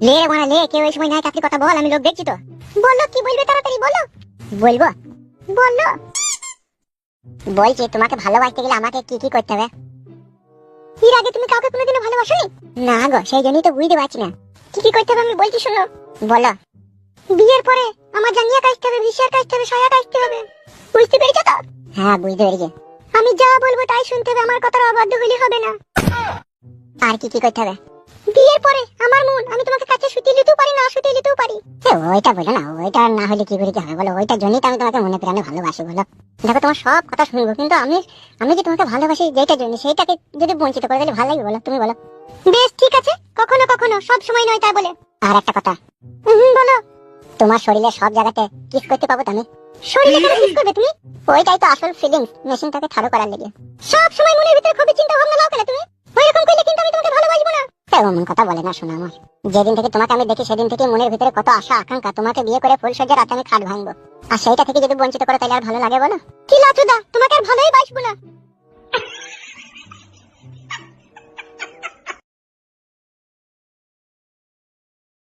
লে মানে লে, কেউ এই সময় নাই চাকরি কথা বল, আমি লোক দেখছি তো। বলো কি বলবে, তাড়াতাড়ি বলো। বলবো? বলো। বলছি তোমাকে ভালোবাসতে গেলে আমাকে কি কি করতে হবে? এর আগে তুমি কাউকে কোনোদিনও ভালোবাসোনি? না গো, সেই জন্যই তো বুঝতে পারছি না কি কি করতে হবে। আমি বলছি শোনো। বলো। বিয়ের পরে আমার জাঙ্গিয়া কাচতে হবে, ভিসিআর কাচতে হবে, সায়া কাচতে হবে। বুঝতে পেরেছো তো? হ্যাঁ, বুঝতে পেরেছি। আমি যা বলবো তাই শুনতে হবে, আমার কথার অবাধ্য হলে হবে না। আর কি কি করতে হবে? বিয়ের পরে আমার মন আমি তোমাকে কাছে শুতে নিতেও পারি, না শুতে নিতেও পারি। ওইটা বলো না, ওইটা না হলে কি করে কি হবে বলো? ওইটার জন্যই তো আমি তোমাকে মনে প্রাণে ভালোবাসি বলো। দেখো তোমার সব কথা শুনবো, কিন্তু আমি যে তোমাকে ভালোবাসি যেটার জন্য, সেইটাকে যদি বঞ্চিত করে তাহলে ভালো লাগবে বলো? তুমি বলো। বেশ ঠিক আছে, কখনো কখনো, সব সময় নয় তাই বলে। আর একটা কথা। বলো। তোমার শরীরে সব জায়গাতে কিস করতে পাবো তো আমি? শরীরে কেন কিস করবে তুমি? ওইটাই তো আসল ফিলিংস, মেশিনটাকে থারো করার লেগে। সব সময় মনের ভিতরে খুবই চিন্তা ভাবনা লাও কেন তুমি? ওইরকম কইলে কিন্তু আমি তোমাকে ভালোবাসবো না। এমন কথা বলে না শোনা আমার। যেদিন থেকে তোমাকে আমি দেখি সেদিন থেকে মনের ভিতরে কত আশা আকাঙ্ক্ষা, তোমাকে বিয়ে করে ফুলসজ্জার রাতে আমি খাট ভাঙবো। আর সেইটা থেকে যদি বঞ্চিত করো তাহলে আর ভালো লাগে বলো? কি লাচুদা, তোমাকে আর ভালোই বাসবো না।